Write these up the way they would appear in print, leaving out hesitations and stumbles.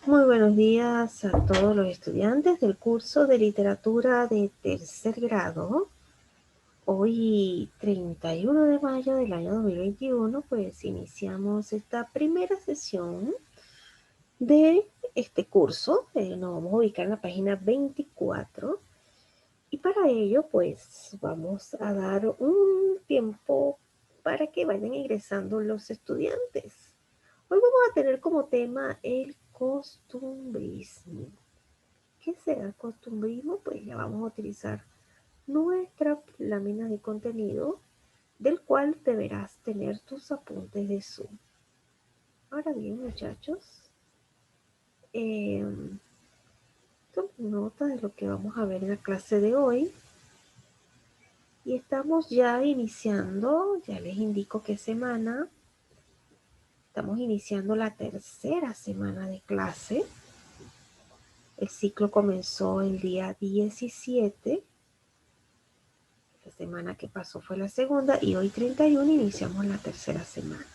Muy buenos días a todos los estudiantes del curso de literatura de tercer grado. Hoy, 31 de mayo del año 2021, pues iniciamos esta primera sesión de este curso. Nos vamos a ubicar en la página 24 y para ello, pues vamos a dar un tiempo para que vayan ingresando los estudiantes. Hoy vamos a tener como tema el costumbrismo. ¿Qué será el costumbrismo? Pues ya vamos a utilizar nuestra lámina de contenido, del cual deberás tener tus apuntes de Zoom. Ahora bien, muchachos, tomen nota de lo que vamos a ver en la clase de hoy. Y estamos ya iniciando, ya les indico qué semana. Estamos iniciando la tercera semana de clase. El ciclo comenzó el día 17. La semana que pasó fue la segunda y hoy 31 iniciamos la tercera semana.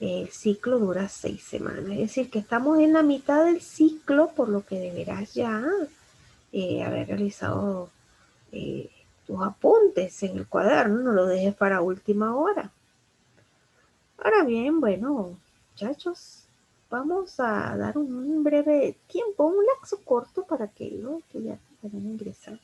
El ciclo dura 6 semanas, es decir que estamos en la mitad del ciclo, por lo que deberás ya haber realizado tus apuntes en el cuaderno, no lo dejes para última hora. Ahora bien, bueno, muchachos, vamos a dar un breve tiempo, un lapso corto para que los estudiantes puedan ingresar.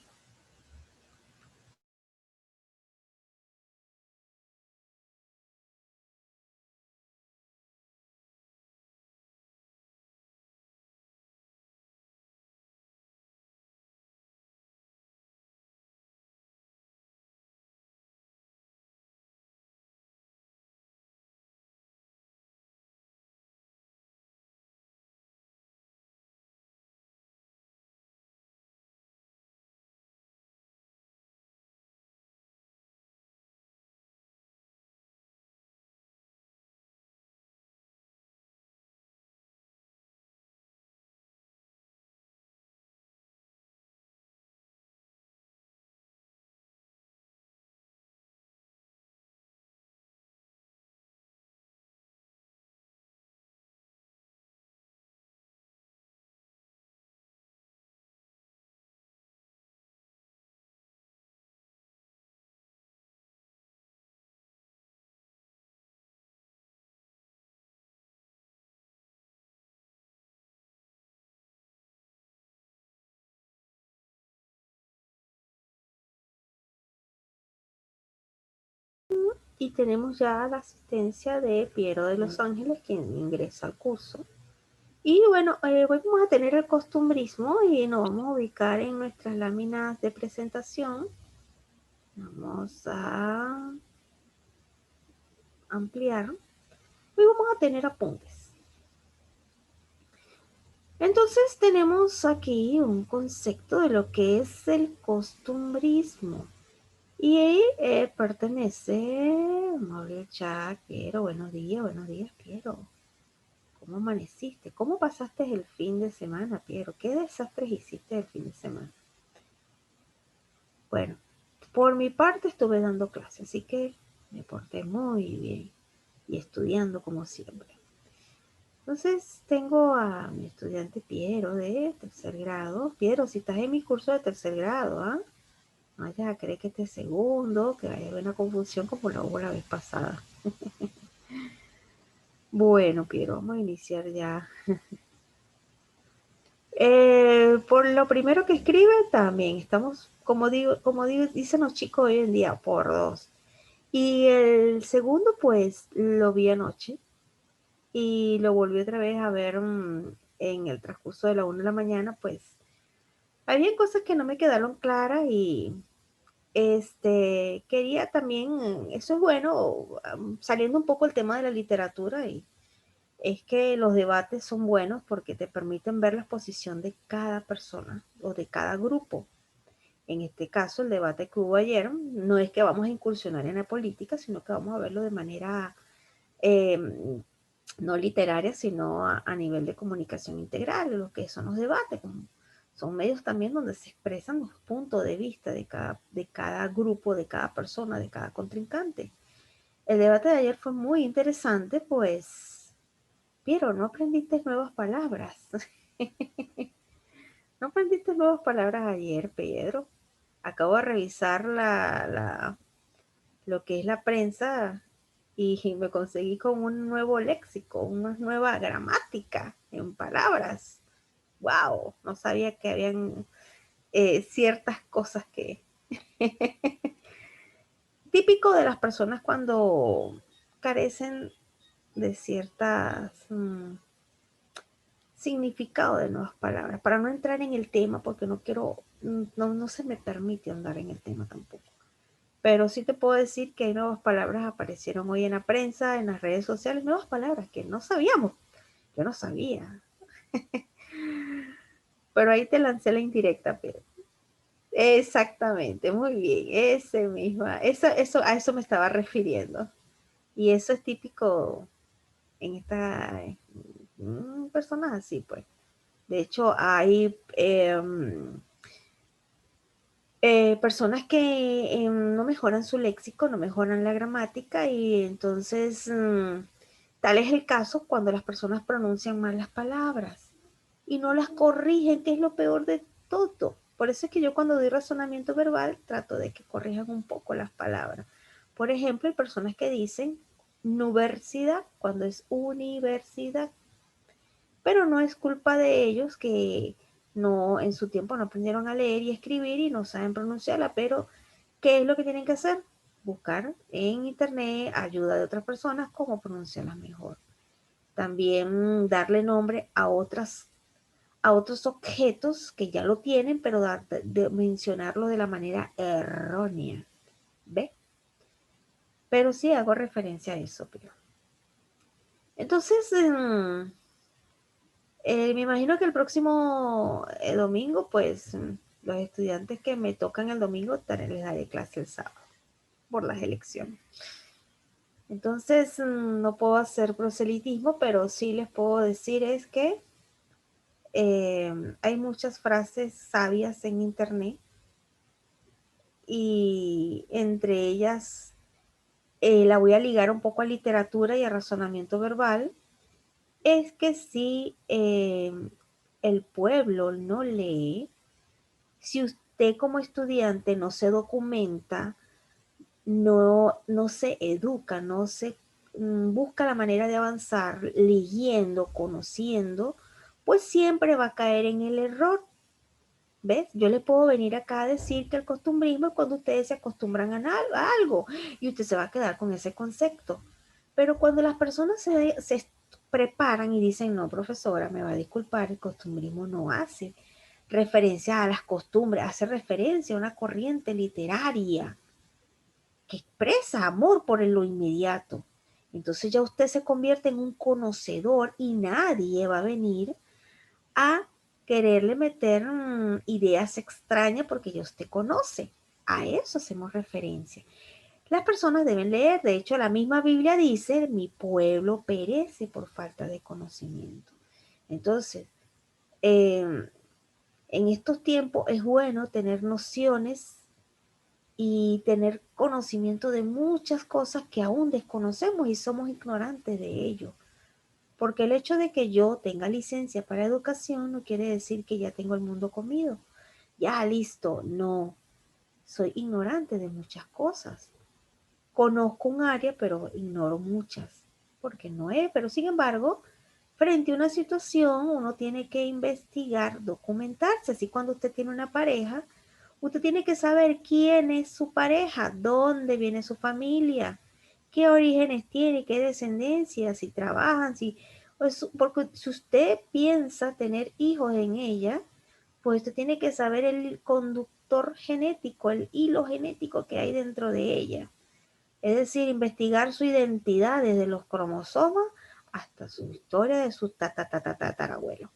Y tenemos ya la asistencia de Piero de Los Ángeles, quien ingresa al curso. Y bueno, hoy vamos a tener el costumbrismo y nos vamos a ubicar en nuestras láminas de presentación. Vamos a ampliar. Hoy vamos a tener apuntes. Entonces tenemos aquí un concepto de lo que es el costumbrismo. Y pertenece, vamos a abrir el chat, Piero, buenos días, Piero. ¿Cómo amaneciste? ¿Cómo pasaste el fin de semana, Piero? ¿Qué desastres hiciste el fin de semana? Bueno, por mi parte estuve dando clases, así que me porté muy bien y estudiando como siempre. Entonces tengo a mi estudiante Piero de tercer grado. Piero, si estás en mi curso de tercer grado, ¿ah? No vayas a creer que este es segundo, que vaya a haber una confusión como la hubo la vez pasada. Bueno, Piero, vamos a iniciar ya. Por lo primero que escribe también, estamos, dicen los chicos hoy en día, por dos. Y el segundo, pues, lo vi anoche y lo volví otra vez a ver en el transcurso de la 1 de la mañana, pues, había cosas que no me quedaron claras y quería también, eso es bueno, saliendo un poco el tema de la literatura, y es que los debates son buenos porque te permiten ver la posición de cada persona o de cada grupo. En este caso, el debate que hubo ayer no es que vamos a incursionar en la política, sino que vamos a verlo de manera eh, no literaria, sino a nivel de comunicación integral, lo que son los debates. Son medios también donde se expresan los puntos de vista de cada grupo, de cada persona, de cada contrincante. El debate de ayer fue muy interesante, pues Pero no aprendiste nuevas palabras. No aprendiste nuevas palabras ayer, Pedro. Acabo de revisar lo que es la prensa y me conseguí con un nuevo léxico, una nueva gramática en palabras. ¡Wow! No sabía que habían ciertas cosas que... Típico de las personas cuando carecen de ciertas significado de nuevas palabras, para no entrar en el tema, porque no quiero, no se me permite andar en el tema tampoco. Pero sí te puedo decir que hay nuevas palabras, aparecieron hoy en la prensa, en las redes sociales, nuevas palabras que no sabíamos. Yo no sabía. Pero ahí te lancé la indirecta, Pedro. Exactamente, muy bien, ese misma, a eso me estaba refiriendo. Y eso es típico en esta personas así, pues. De hecho, hay personas que no mejoran su léxico, no mejoran la gramática y entonces tal es el caso cuando las personas pronuncian mal las palabras y no las corrigen, que es lo peor de todo. Por eso es que yo cuando doy razonamiento verbal trato de que corrijan un poco las palabras. Por ejemplo, hay personas que dicen universidad cuando es universidad, pero no es culpa de ellos que no en su tiempo no aprendieron a leer y escribir y no saben pronunciarla, pero ¿qué es lo que tienen que hacer? Buscar en internet ayuda de otras personas cómo pronunciarla mejor. También darle nombre a otros objetos que ya lo tienen, pero mencionarlo de la manera errónea. ¿Ve? Pero sí hago referencia a eso. Pero. Entonces, me imagino que el próximo domingo, pues los estudiantes que me tocan el domingo les daré clase el sábado por las elecciones. Entonces no puedo hacer proselitismo, pero sí les puedo decir es que hay muchas frases sabias en internet y entre ellas la voy a ligar un poco a literatura y a razonamiento verbal. Es que si el pueblo no lee, si usted como estudiante no se documenta, no se educa, no se busca la manera de avanzar leyendo, conociendo, pues siempre va a caer en el error. ¿Ves? Yo le puedo venir acá a decir que el costumbrismo es cuando ustedes se acostumbran a algo y usted se va a quedar con ese concepto. Pero cuando las personas se preparan y dicen, no, profesora, me va a disculpar, el costumbrismo no hace referencia a las costumbres, hace referencia a una corriente literaria que expresa amor por lo inmediato. Entonces ya usted se convierte en un conocedor y nadie va a venir a quererle meter ideas extrañas porque ya usted conoce. A eso hacemos referencia. Las personas deben leer, de hecho la misma Biblia dice, mi pueblo perece por falta de conocimiento. Entonces, en estos tiempos es bueno tener nociones y tener conocimiento de muchas cosas que aún desconocemos y somos ignorantes de ello. Porque el hecho de que yo tenga licencia para educación no quiere decir que ya tengo el mundo comido. Ya, listo, no. Soy ignorante de muchas cosas. Conozco un área, pero ignoro muchas. Porque no es, pero sin embargo, frente a una situación, uno tiene que investigar, documentarse. Así cuando usted tiene una pareja, usted tiene que saber quién es su pareja, dónde viene su familia, qué orígenes tiene, qué descendencia, si trabajan, porque si usted piensa tener hijos en ella, pues usted tiene que saber el conductor genético, el hilo genético que hay dentro de ella. Es decir, investigar su identidad desde los cromosomas hasta su historia de su tatarabuelo.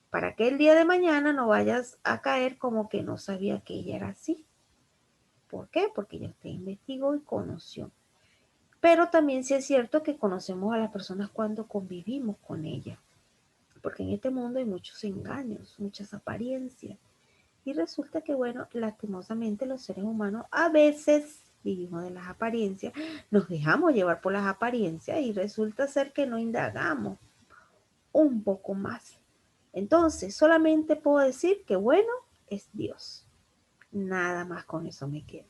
Para que el día de mañana no vayas a caer como que no sabía que ella era así. ¿Por qué? Porque ya usted investigó y conoció. Pero también sí es cierto que conocemos a las personas cuando convivimos con ellas. Porque en este mundo hay muchos engaños, muchas apariencias. Y resulta que, bueno, lastimosamente los seres humanos a veces vivimos de las apariencias, nos dejamos llevar por las apariencias y resulta ser que no indagamos. un poco más. Entonces, solamente puedo decir que bueno es Dios. Nada más con eso me quedo.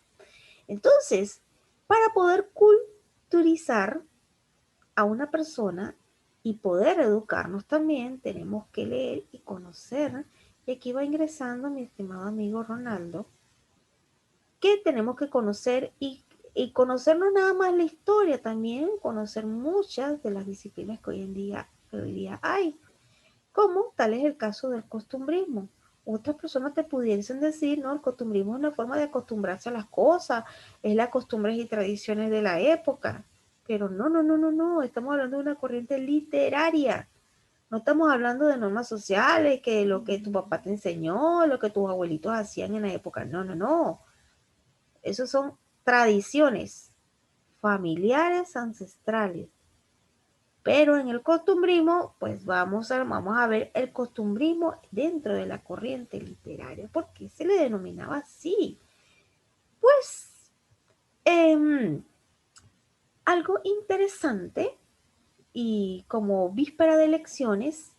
Entonces, para poder culturizar a una persona y poder educarnos también, tenemos que leer y conocer. Y aquí va ingresando mi estimado amigo Ronaldo, que tenemos que conocer y conocer no nada más la historia, también conocer muchas de las disciplinas que hoy día hay, como tal es el caso del costumbrismo. Otras personas te pudiesen decir, no, el costumbrismo es una forma de acostumbrarse a las cosas, es las costumbres y tradiciones de la época. Pero no, no, no, no, no, estamos hablando de una corriente literaria. No estamos hablando de normas sociales, que lo que tu papá te enseñó, lo que tus abuelitos hacían en la época. No, no, no. Esos son tradiciones familiares ancestrales. Pero en el costumbrismo, pues vamos a ver el costumbrismo dentro de la corriente literaria. ¿Por qué se le denominaba así? Pues algo interesante y como víspera de elecciones,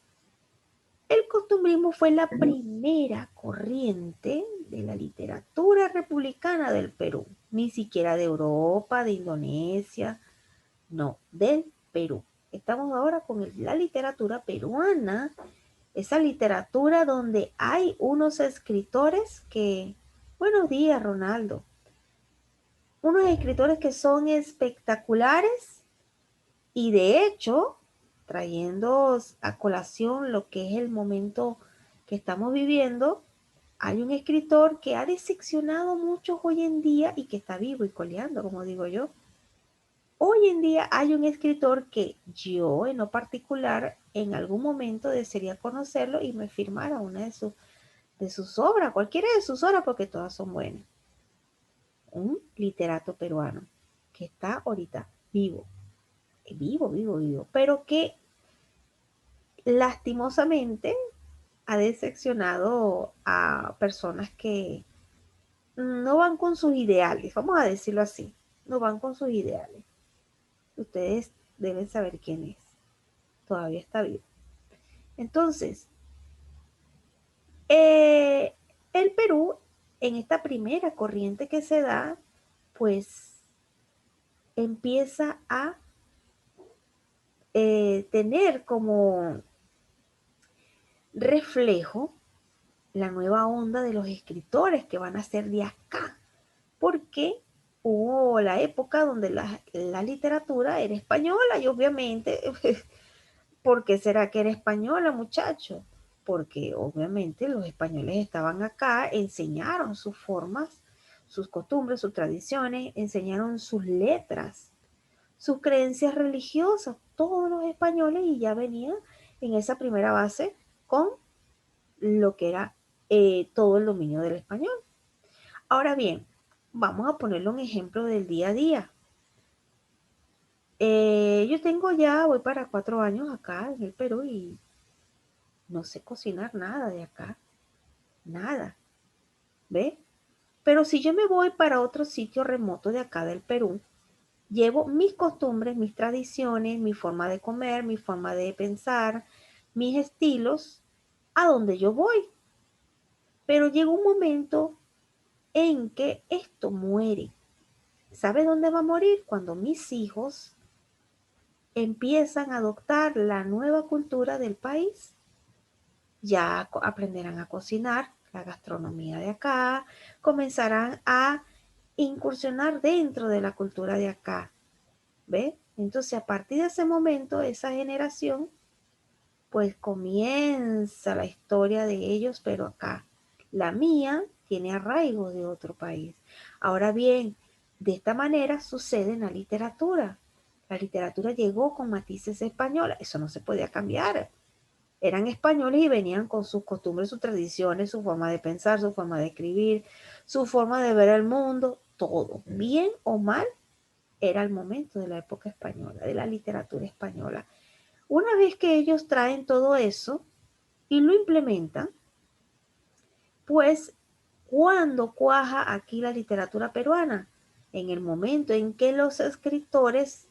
el costumbrismo fue la primera corriente de la literatura republicana del Perú, ni siquiera de Europa, de Indonesia, no, del Perú. Estamos ahora con la literatura peruana, esa literatura donde hay unos escritores que, buenos días Ronaldo, unos escritores que son espectaculares y de hecho, trayendo a colación lo que es el momento que estamos viviendo, hay un escritor que ha diseccionado muchos hoy en día y que está vivo y coleando, como digo yo. Hoy en día hay un escritor que yo en lo particular en algún momento desearía conocerlo y me firmara una de sus obras, cualquiera de sus obras, porque todas son buenas. Un literato peruano que está ahorita vivo, vivo, vivo, vivo, pero que lastimosamente ha decepcionado a personas que no van con sus ideales, vamos a decirlo así, no van con sus ideales. Ustedes deben saber quién es, todavía está vivo. Entonces, eh, el Perú, en esta primera corriente que se da, pues empieza a tener como reflejo la nueva onda de los escritores que van a ser de acá, porque hubo la época donde la literatura era española y obviamente, ¿por qué será que era española, muchacho? Porque obviamente los españoles estaban acá, enseñaron sus formas, sus costumbres, sus tradiciones, enseñaron sus letras, sus creencias religiosas, todos los españoles y ya venían en esa primera base con lo que era todo el dominio del español. Ahora bien, vamos a ponerle un ejemplo del día a día. Yo tengo ya, voy para 4 años acá en el Perú y no sé cocinar nada de acá, nada, ¿ve? Pero si yo me voy para otro sitio remoto de acá del Perú, llevo mis costumbres, mis tradiciones, mi forma de comer, mi forma de pensar, mis estilos a donde yo voy. Pero llega un momento en que esto muere. ¿Sabe dónde va a morir? Cuando mis hijos empiezan a adoptar la nueva cultura del país, ya aprenderán a cocinar la gastronomía de acá, comenzarán a incursionar dentro de la cultura de acá, ¿ve? Entonces, a partir de ese momento, esa generación, pues comienza la historia de ellos, pero acá. La mía tiene arraigo de otro país. Ahora bien, de esta manera sucede en la literatura. La literatura llegó con matices españolas, eso no se podía cambiar. Eran españoles y venían con sus costumbres, sus tradiciones, su forma de pensar, su forma de escribir, su forma de ver el mundo, todo, bien o mal, era el momento de la época española, de la literatura española. Una vez que ellos traen todo eso y lo implementan, pues, ¿cuándo cuaja aquí la literatura peruana? En el momento en que los escritores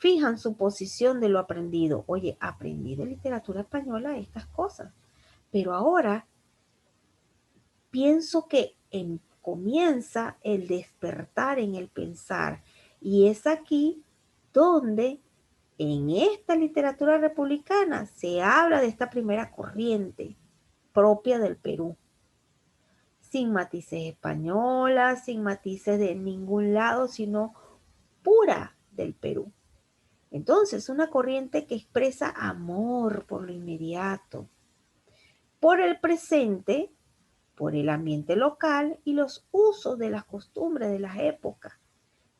fijan su posición de lo aprendido. Oye, aprendí de literatura española estas cosas, pero ahora pienso que comienza el despertar en el pensar. Y es aquí donde en esta literatura republicana se habla de esta primera corriente propia del Perú, sin matices españolas, sin matices de ningún lado, sino pura del Perú. Entonces, una corriente que expresa amor por lo inmediato, por el presente, por el ambiente local y los usos de las costumbres de las épocas.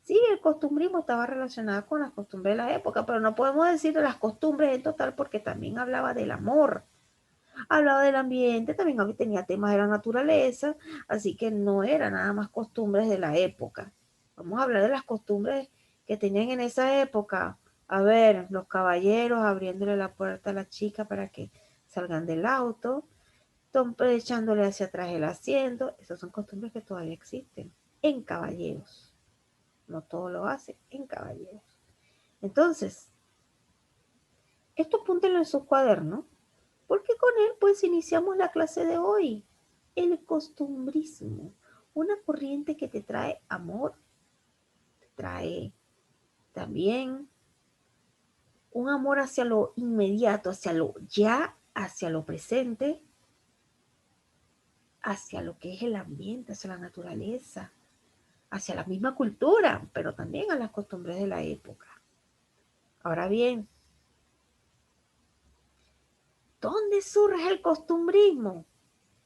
Sí, el costumbrismo estaba relacionado con las costumbres de la época, pero no podemos decir de las costumbres en total porque también hablaba del amor, hablaba del ambiente, también tenía temas de la naturaleza, así que no era nada más costumbres de la época. Vamos a hablar de las costumbres que tenían en esa época. A ver, los caballeros abriéndole la puerta a la chica para que salgan del auto, echándole hacia atrás el asiento. Esas son costumbres que todavía existen en caballeros. No todo lo hace en caballeros. Entonces, esto apúntenlo en su cuaderno, porque con él pues iniciamos la clase de hoy. El costumbrismo, una corriente que te trae amor, te trae también un amor hacia lo inmediato, hacia lo ya, hacia lo presente, hacia lo que es el ambiente, hacia la naturaleza, hacia la misma cultura, pero también a las costumbres de la época. Ahora bien, ¿dónde surge el costumbrismo?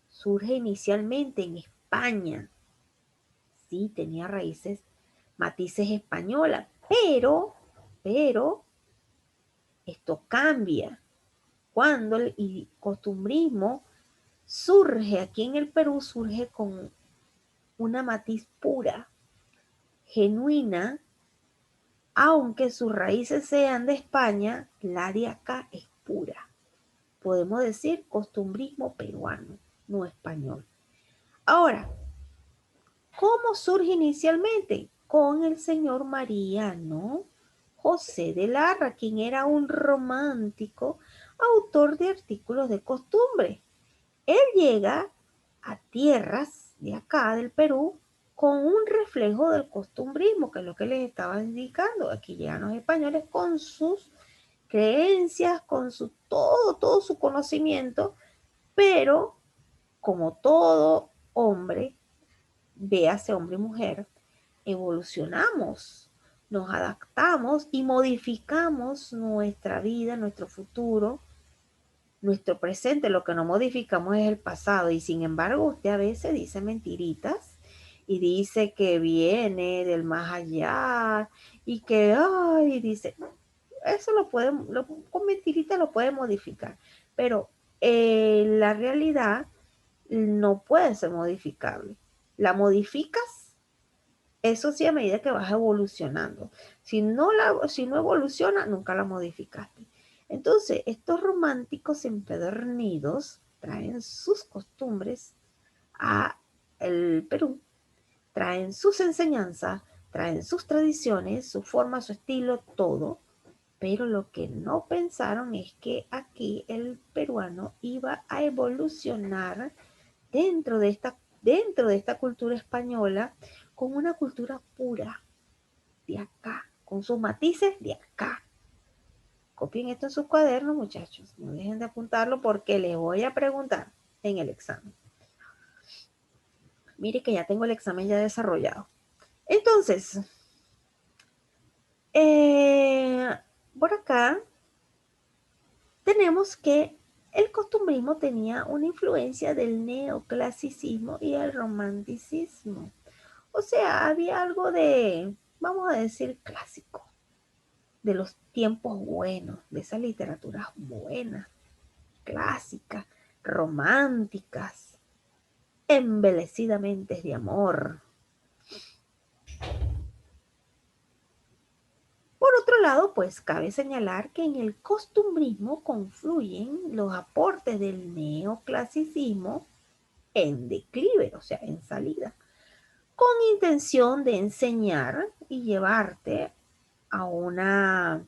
Surge inicialmente en España. Sí, tenía raíces, matices españolas, pero esto cambia cuando el costumbrismo surge aquí en el Perú, surge con una matiz pura, genuina, aunque sus raíces sean de España, la de acá es pura. Podemos decir costumbrismo peruano, no español. Ahora, ¿cómo surge inicialmente? Con el señor Mariano José de Larra, quien era un romántico, autor de artículos de costumbre. Él llega a tierras de acá del Perú con un reflejo del costumbrismo, que es lo que les estaba indicando. Aquí llegan los españoles con sus creencias, con todo su conocimiento, pero como todo hombre, véase hombre y mujer, evolucionamos, nos adaptamos y modificamos nuestra vida, nuestro futuro, nuestro presente. Lo que no modificamos es el pasado, y sin embargo usted a veces dice mentiritas y dice que viene del más allá y que, ay, dice, eso con mentiritas lo puede modificar, pero la realidad no puede ser modificable. La modificas, eso sí, a medida que vas evolucionando. Si no evoluciona, nunca la modificaste. Entonces, estos románticos empedernidos traen sus costumbres a el Perú, traen sus enseñanzas, traen sus tradiciones, su forma, su estilo, todo. Pero lo que no pensaron es que aquí el peruano iba a evolucionar dentro de esta cultura española, con una cultura pura de acá, con sus matices de acá. Copien esto en sus cuadernos, muchachos. No dejen de apuntarlo porque les voy a preguntar en el examen. Mire que ya tengo el examen ya desarrollado. Entonces, por acá tenemos que el costumbrismo tenía una influencia del neoclasicismo y el romanticismo. O sea, había algo de, vamos a decir, clásico, de los tiempos buenos, de esas literaturas buenas, clásicas, románticas, embelecidamente de amor. Por otro lado, pues cabe señalar que en el costumbrismo confluyen los aportes del neoclasicismo en declive, o sea, en salida, con intención de enseñar y llevarte a una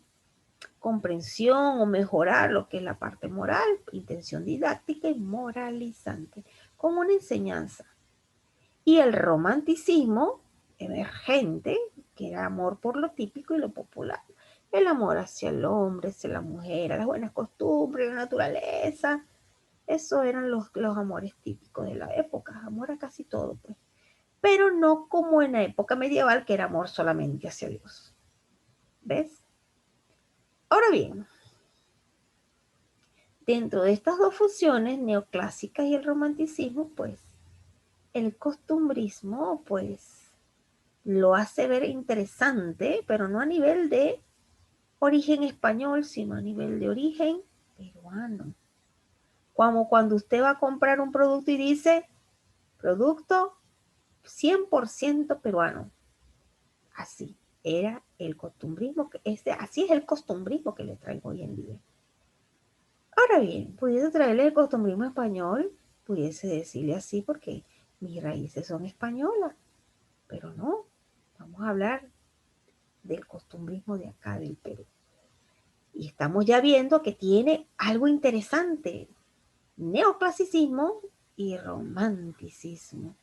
comprensión o mejorar lo que es la parte moral, intención didáctica y moralizante, como una enseñanza. Y el romanticismo emergente, que era amor por lo típico y lo popular. El amor hacia el hombre, hacia la mujer, a las buenas costumbres, la naturaleza. Esos eran los amores típicos de la época, amor a casi todo, pues. Pero no como en la época medieval, que era amor solamente hacia Dios. ¿Ves? Ahora bien, dentro de estas dos fusiones, neoclásicas y el romanticismo, pues el costumbrismo, pues lo hace ver interesante, pero no a nivel de origen español, sino a nivel de origen peruano. Como cuando usted va a comprar un producto y dice, producto 100% peruano. Así era el costumbrismo, así es el costumbrismo que le traigo hoy en día. Ahora bien, pudiese traerle el costumbrismo español, pudiese decirle así porque mis raíces son españolas, pero no, vamos a hablar del costumbrismo de acá del Perú. Y estamos ya viendo que tiene algo interesante, neoclasicismo y romanticismo.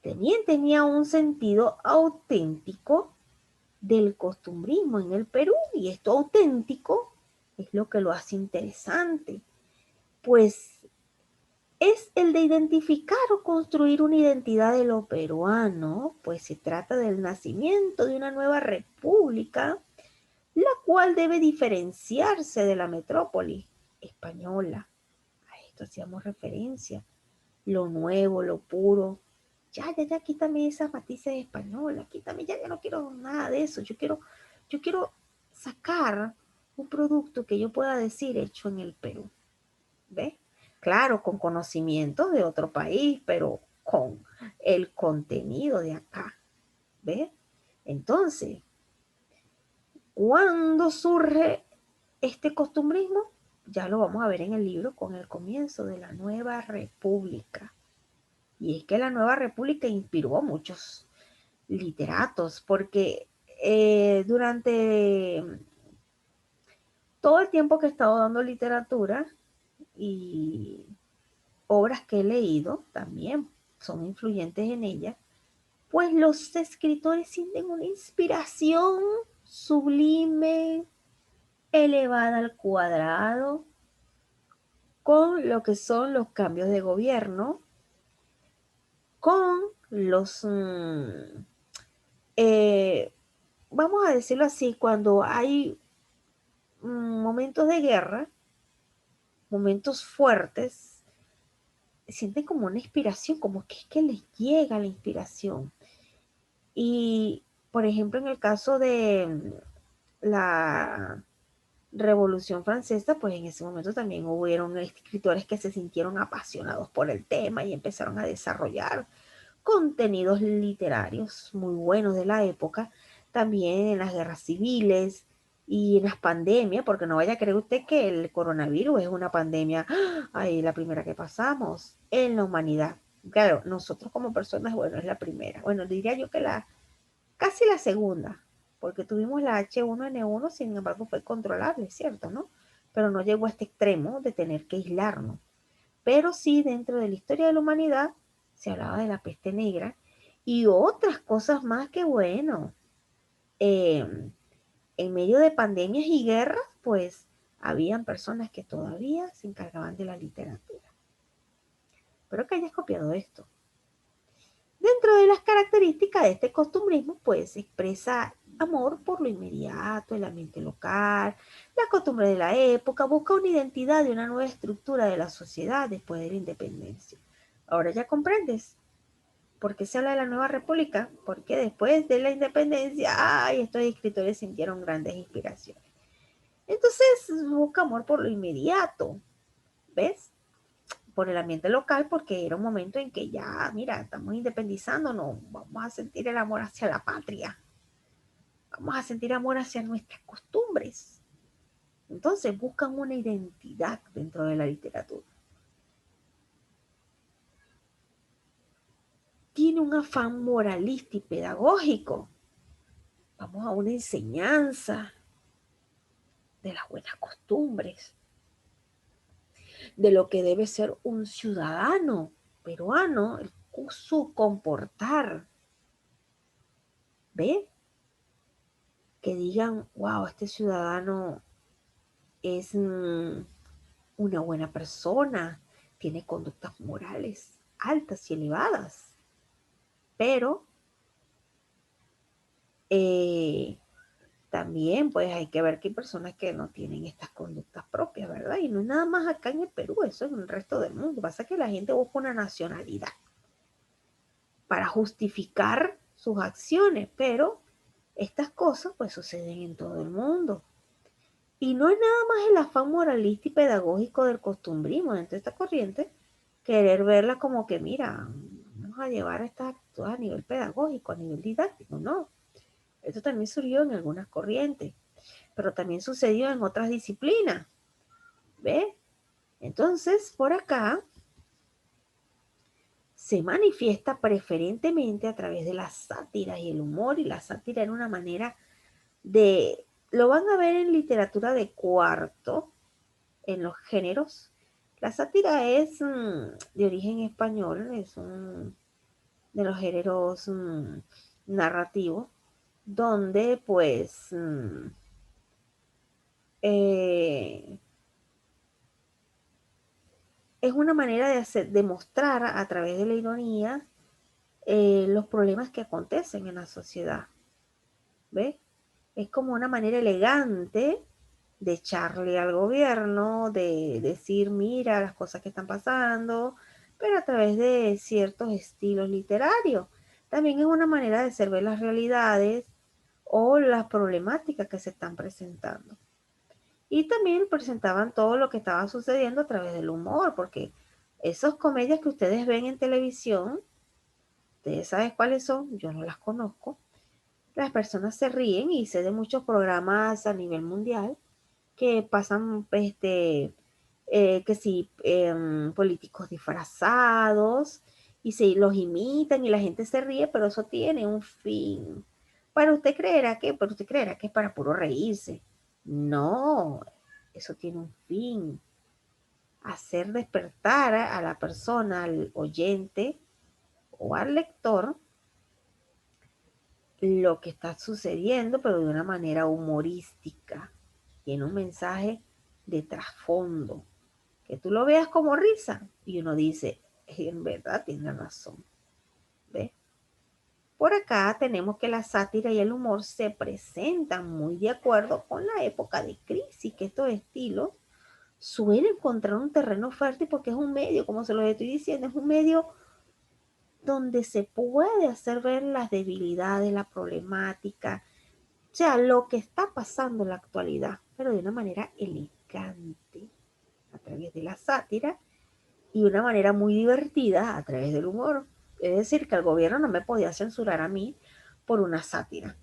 También tenía un sentido auténtico del costumbrismo en el Perú, y esto auténtico es lo que lo hace interesante, pues es el de identificar o construir una identidad de lo peruano, pues se trata del nacimiento de una nueva república, la cual debe diferenciarse de la metrópoli española. A esto hacíamos referencia, lo nuevo, lo puro. Ya, quítame esas matices españolas, quítame, ya no quiero nada de eso. Yo quiero sacar un producto que yo pueda decir hecho en el Perú. ¿Ves? Claro, con conocimientos de otro país, pero con el contenido de acá. ¿Ves? Entonces, ¿cuándo surge este costumbrismo? Ya lo vamos a ver en el libro con el comienzo de la nueva república. Y es que la nueva república inspiró a muchos literatos, porque durante todo el tiempo que he estado dando literatura y obras que he leído también son influyentes en ella, pues los escritores sienten una inspiración sublime, elevada al cuadrado, con lo que son los cambios de gobierno, con los, eh, vamos a decirlo así, cuando hay momentos de guerra, momentos fuertes, sienten como una inspiración, como que es que les llega la inspiración. Y, por ejemplo, en el caso de la Revolución Francesa, pues en ese momento también hubieron escritores que se sintieron apasionados por el tema y empezaron a desarrollar contenidos literarios muy buenos de la época, también en las guerras civiles y en las pandemias, porque no vaya a creer usted que el coronavirus es una pandemia, ay, la primera que pasamos en la humanidad. Claro, nosotros como personas, bueno, es la primera. Bueno, diría yo que casi la segunda, porque tuvimos la H1N1, sin embargo fue controlable, ¿cierto? ¿No? Pero no llegó a este extremo de tener que aislarnos. Pero sí, dentro de la historia de la humanidad se hablaba de la peste negra y otras cosas más que, bueno, eh, en medio de pandemias y guerras, pues habían personas que todavía se encargaban de la literatura. Espero que hayas copiado esto. Dentro de las características de este costumbrismo, pues se expresa amor por lo inmediato, el ambiente local, las costumbres de la época, busca una identidad y una nueva estructura de la sociedad después de la independencia. Ahora ya comprendes por qué se habla de la nueva república, porque después de la independencia, ay, estos escritores sintieron grandes inspiraciones. Entonces busca amor por lo inmediato, ¿ves? Por el ambiente local, porque era un momento en que ya, mira, estamos independizándonos, vamos a sentir el amor hacia la patria, vamos a sentir amor hacia nuestras costumbres. Entonces buscan una identidad dentro de la literatura. Tiene un afán moralista y pedagógico. vamos a una enseñanza de las buenas costumbres, de lo que debe ser un ciudadano peruano, su comportar, ¿ve? Que digan, wow, este ciudadano es una buena persona, tiene conductas morales altas y elevadas, pero eh, también pues hay que ver que hay personas que no tienen estas conductas propias, ¿verdad? Y no es nada más acá en el Perú, eso es en el resto del mundo. Pasa que la gente busca una nacionalidad para justificar sus acciones, pero estas cosas pues suceden en todo el mundo. Y no es nada más el afán moralista y pedagógico del costumbrismo dentro de esta corriente, querer verla como que, mira, vamos a llevar estas actitudes a nivel pedagógico, a nivel didáctico, no. Esto también surgió en algunas corrientes, pero también sucedió en otras disciplinas, ¿ves? Entonces, por acá se manifiesta preferentemente a través de las sátiras y el humor, y la sátira era una manera de, lo van a ver en literatura de cuarto, en los géneros. La sátira es de origen español, es un de los géneros narrativos, donde pues eh, es una manera de mostrar a través de la ironía los problemas que acontecen en la sociedad. ¿Ves? Es como una manera elegante de echarle al gobierno, de decir, mira las cosas que están pasando, pero a través de ciertos estilos literarios. También es una manera de hacer ver las realidades o las problemáticas que se están presentando. Y también presentaban todo lo que estaba sucediendo a través del humor, porque esas comedias que ustedes ven en televisión, ustedes saben cuáles son, yo no las conozco, las personas se ríen y sé de muchos programas a nivel mundial que pasan, que si políticos disfrazados y se los imitan y la gente se ríe, pero eso tiene un fin. Pero usted creerá que es para puro reírse. No, eso tiene un fin. Hacer despertar a la persona, al oyente o al lector, lo que está sucediendo, pero de una manera humorística. Tiene un mensaje de trasfondo. Que tú lo veas como risa y uno dice, en verdad tiene razón. ¿Ves? Por acá tenemos que la sátira y el humor se presentan muy de acuerdo con la época de crisis, que estos estilos suelen encontrar un terreno fértil porque es un medio, como se lo estoy diciendo, es un medio donde se puede hacer ver las debilidades, la problemática, o sea, lo que está pasando en la actualidad, pero de una manera elegante, a través de la sátira y una manera muy divertida a través del humor. Es decir, que el gobierno no me podía censurar a mí por una sátira,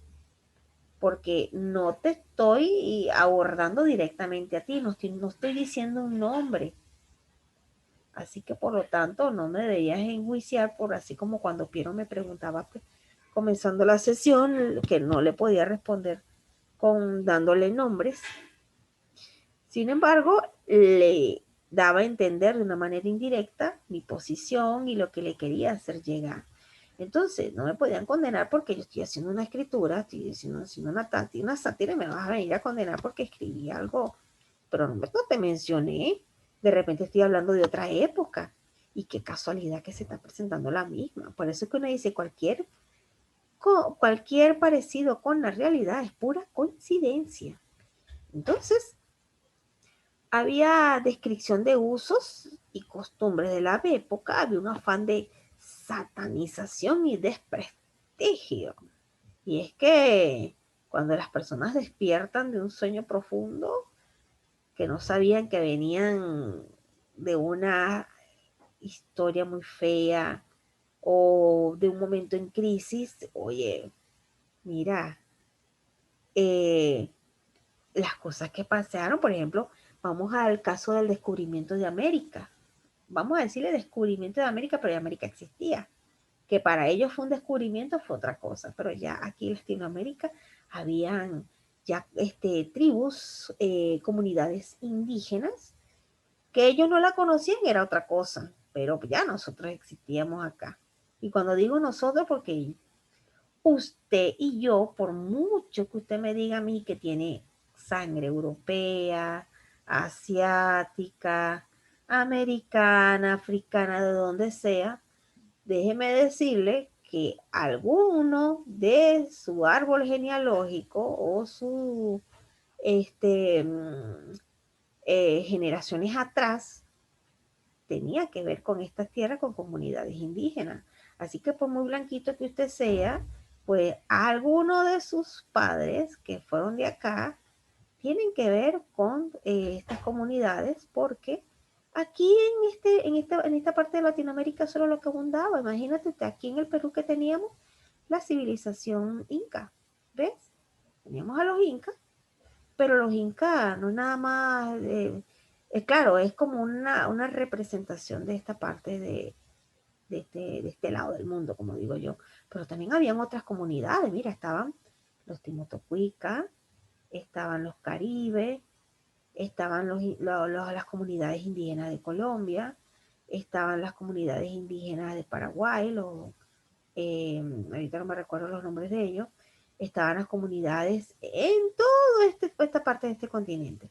porque no te estoy abordando directamente a ti, no estoy diciendo un nombre. Así que por lo tanto no me debías enjuiciar por así como cuando Piero me preguntaba pues, comenzando la sesión que no le podía responder con dándole nombres. Sin embargo, le daba a entender de una manera indirecta mi posición y lo que le quería hacer llegar. Entonces, no me podían condenar porque yo estoy haciendo una escritura, estoy haciendo una sátira y me vas a venir a condenar porque escribí algo, pero no te mencioné. De repente estoy hablando de otra época y qué casualidad que se está presentando la misma. Por eso es que uno dice cualquier parecido con la realidad es pura coincidencia. Entonces, había descripción de usos y costumbres de la época, había un afán de satanización y desprestigio. Y es que cuando las personas despiertan de un sueño profundo, que no sabían que venían de una historia muy fea o de un momento en crisis, oye, mira, eh, las cosas que pasaron, por ejemplo, vamos al caso del descubrimiento de América. Vamos a decirle descubrimiento de América, pero ya América existía. que para ellos fue un descubrimiento, fue otra cosa, pero ya aquí en Latinoamérica habían ya tribus, comunidades indígenas, que ellos no la conocían, era otra cosa, pero ya nosotros existíamos acá. Y cuando digo nosotros, porque usted y yo, por mucho que usted me diga a mí que tiene sangre europea, asiática, americana, africana, de donde sea, déjeme decirle que alguno de su árbol genealógico o su este, generaciones atrás tenía que ver con estas tierras, con comunidades indígenas. Así que por muy blanquito que usted sea, pues alguno de sus padres que fueron de acá tienen que ver con estas comunidades, porque aquí en esta parte de Latinoamérica solo lo que abundaba. Imagínate usted, aquí en el Perú que teníamos la civilización inca, ¿ves? Teníamos a los incas, pero los incas no nada más, claro, es como una representación de esta parte de este lado del mundo, como digo yo, pero también habían otras comunidades, mira, estaban los Timotocuica, estaban los Caribes, estaban las comunidades indígenas de Colombia, estaban las comunidades indígenas de Paraguay, ahorita no me recuerdo los nombres de ellos, estaban las comunidades en toda esta parte de este continente.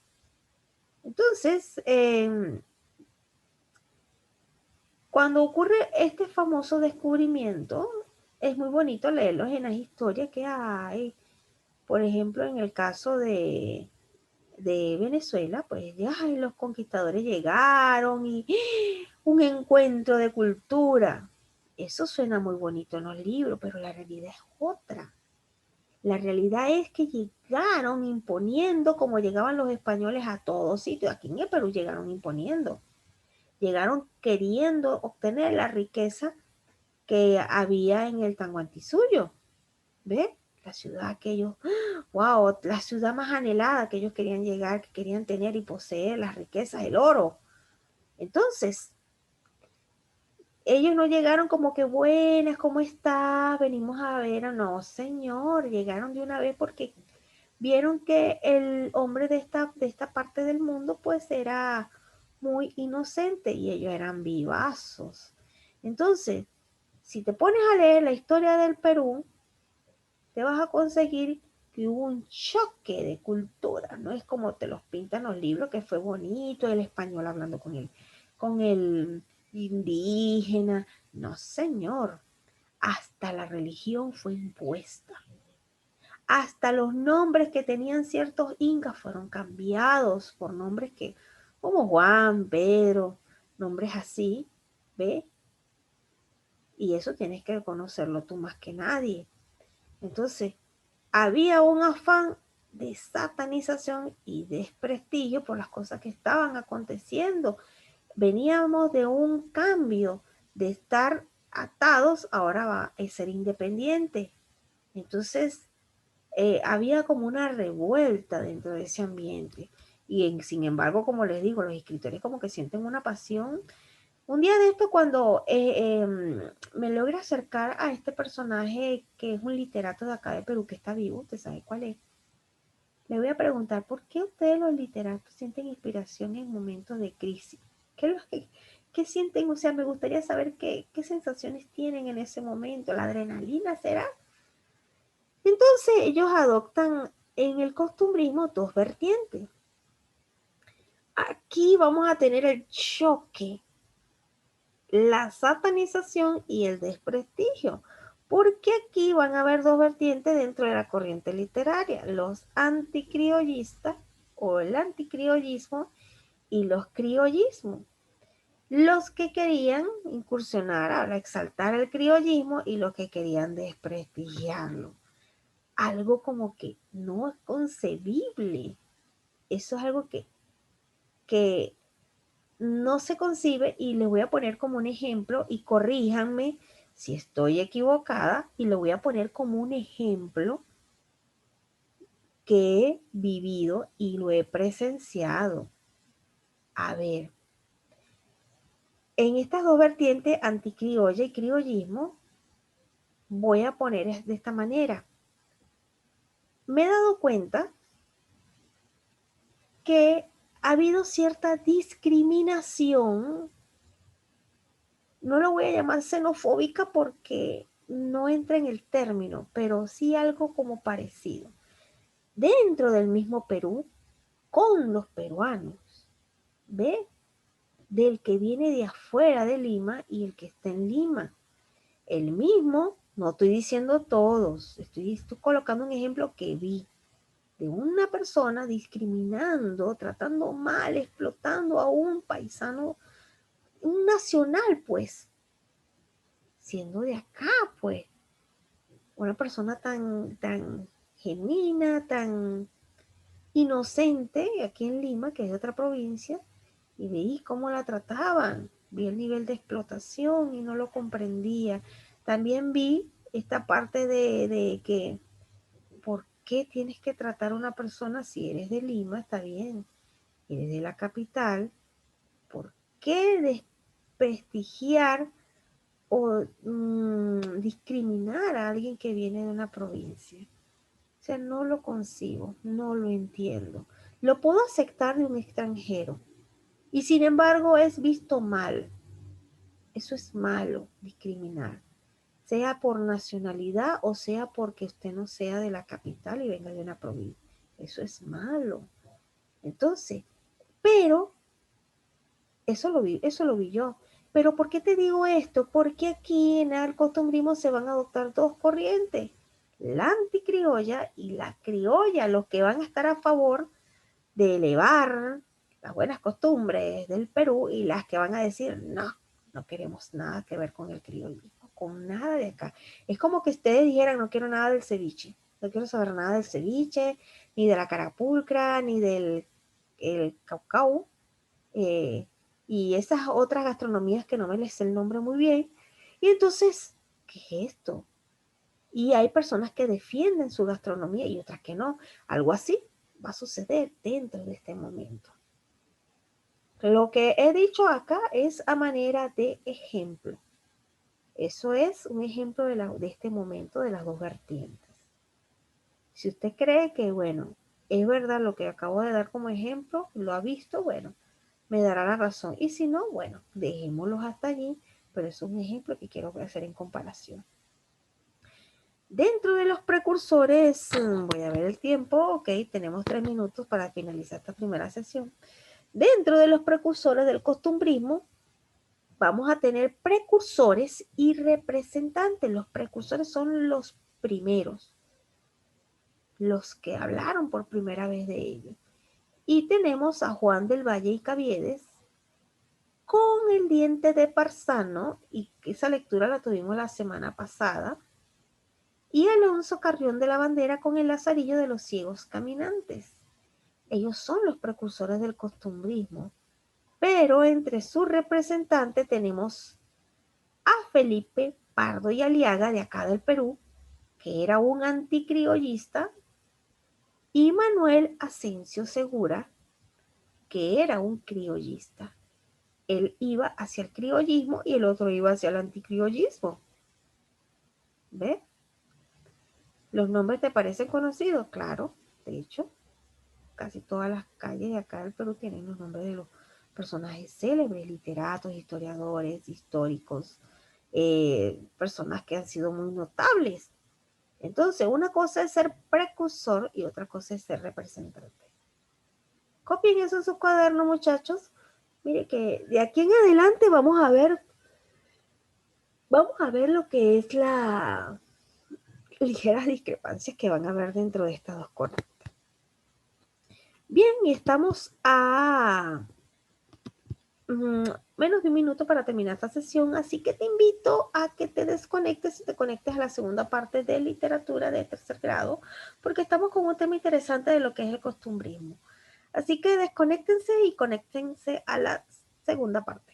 Entonces, cuando ocurre este famoso descubrimiento, es muy bonito leerlos en las historias que hay. Por ejemplo, en el caso de Venezuela, pues ya los conquistadores llegaron y un encuentro de cultura. Eso suena muy bonito en los libros, pero la realidad es otra. La realidad es que llegaron imponiendo como llegaban los españoles a todos sitios. Aquí en el Perú llegaron imponiendo. Llegaron queriendo obtener la riqueza que había en el Tanguantisuyo. ¿Ves? La ciudad que ellos, wow, la ciudad más anhelada que ellos querían llegar, que querían tener y poseer, las riquezas, el oro. Entonces, ellos no llegaron como que buenas, ¿cómo estás? Venimos a ver, no, señor, llegaron de una vez porque vieron que el hombre de esta parte del mundo pues era muy inocente y ellos eran vivazos. Entonces, si te pones a leer la historia del Perú, te vas a conseguir que hubo un choque de cultura, no es como te los pintan los libros, que fue bonito el español hablando con el indígena. No, señor, hasta la religión fue impuesta. Hasta los nombres que tenían ciertos incas fueron cambiados por nombres que, como Juan, Pedro, nombres así, ¿ve? Y eso tienes que conocerlo tú más que nadie. Entonces, había un afán de satanización y desprestigio por las cosas que estaban aconteciendo. Veníamos de un cambio de estar atados, ahora va a ser independiente. Entonces, había como una revuelta dentro de ese ambiente. Y sin embargo, como les digo, los escritores como que sienten una pasión. Un día de esto, cuando me logre acercar a este personaje que es un literato de acá de Perú que está vivo, ¿usted sabe cuál es? Le voy a preguntar, ¿por qué ustedes los literatos sienten inspiración en momentos de crisis? ¿Qué sienten? O sea, me gustaría saber qué sensaciones tienen en ese momento. ¿La adrenalina será? Entonces ellos adoptan en el costumbrismo dos vertientes. Aquí vamos a tener el choque, la satanización y el desprestigio, porque aquí van a haber dos vertientes dentro de la corriente literaria, los anticriollistas o el anticriollismo y los criollismos. Los que querían incursionar, ahora exaltar el criollismo y los que querían desprestigiarlo. Algo como que no es concebible. Eso es algo que no se concibe y les voy a poner como un ejemplo y corríjanme si estoy equivocada y lo voy a poner como un ejemplo que he vivido y lo he presenciado. A ver, en estas dos vertientes, anticriolla y criollismo, voy a poner de esta manera. Me he dado cuenta que ha habido cierta discriminación, no lo voy a llamar xenofóbica porque no entra en el término, pero sí algo como parecido. Dentro del mismo Perú, con los peruanos, ¿ve? Del que viene de afuera de Lima y el que está en Lima. El mismo, no estoy diciendo todos, estoy colocando un ejemplo que vi de una persona discriminando, tratando mal, explotando a un paisano, un nacional, pues, siendo de acá, pues, una persona tan genuina, tan inocente, aquí en Lima, que es de otra provincia, y vi cómo la trataban, vi el nivel de explotación y no lo comprendía. También vi esta parte de que, ¿por qué tienes que tratar a una persona si eres de Lima? Está bien, eres de la capital, ¿por qué desprestigiar o discriminar a alguien que viene de una provincia? O sea, no lo concibo, no lo entiendo. Lo puedo aceptar de un extranjero y sin embargo es visto mal. Eso es malo, discriminar, sea por nacionalidad o sea porque usted no sea de la capital y venga de una provincia. Eso es malo. Entonces, pero eso lo vi yo. Pero ¿por qué te digo esto? Porque aquí en el costumbrismo se van a adoptar dos corrientes, la anticriolla y la criolla, los que van a estar a favor de elevar las buenas costumbres del Perú y las que van a decir, no, no queremos nada que ver con el criollismo, con nada de acá. Es como que ustedes dijeran, no quiero nada del ceviche, no quiero saber nada del ceviche, ni de la carapulcra, ni del el caucao, eh, y esas otras gastronomías que no me les sé el nombre muy bien. Y entonces, ¿qué es esto? Y hay personas que defienden su gastronomía y otras que no. Algo así va a suceder dentro de este momento. Lo que he dicho acá es a manera de ejemplo. Eso es un ejemplo de este momento de las dos vertientes. Si usted cree que, bueno, es verdad lo que acabo de dar como ejemplo, lo ha visto, bueno, me dará la razón. Y si no, bueno, dejémoslos hasta allí, pero es un ejemplo que quiero hacer en comparación. Dentro de los precursores, voy a ver el tiempo, ok, tenemos 3 minutos para finalizar esta primera sesión. Dentro de los precursores del costumbrismo, vamos a tener precursores y representantes. Los precursores son los primeros, los que hablaron por primera vez de ello. Y tenemos a Juan del Valle y Caviedes con el diente de Parzano, y esa lectura la tuvimos la semana pasada, y Alonso Carrión de la Bandera con el Lazarillo de los Ciegos Caminantes. Ellos son los precursores del costumbrismo, pero entre sus representantes tenemos a Felipe Pardo y Aliaga de acá del Perú, que era un anticriollista, y Manuel Asensio Segura, que era un criollista. Él iba hacia el criollismo y el otro iba hacia el anticriollismo. ¿Ves? ¿Los nombres te parecen conocidos? Claro, de hecho, casi todas las calles de acá del Perú tienen los nombres de los personajes célebres, literatos, historiadores, históricos, personas que han sido muy notables. Entonces, una cosa es ser precursor y otra cosa es ser representante. Copien eso en sus cuadernos, muchachos. Mire que de aquí en adelante vamos a ver lo que es la ligeras discrepancias que van a haber dentro de estas dos corrientes. Bien, y estamos a menos de un minuto para terminar esta sesión, así que te invito a que te desconectes y te conectes a la segunda parte de literatura de tercer grado, porque estamos con un tema interesante de lo que es el costumbrismo. Así que desconéctense y conéctense a la segunda parte.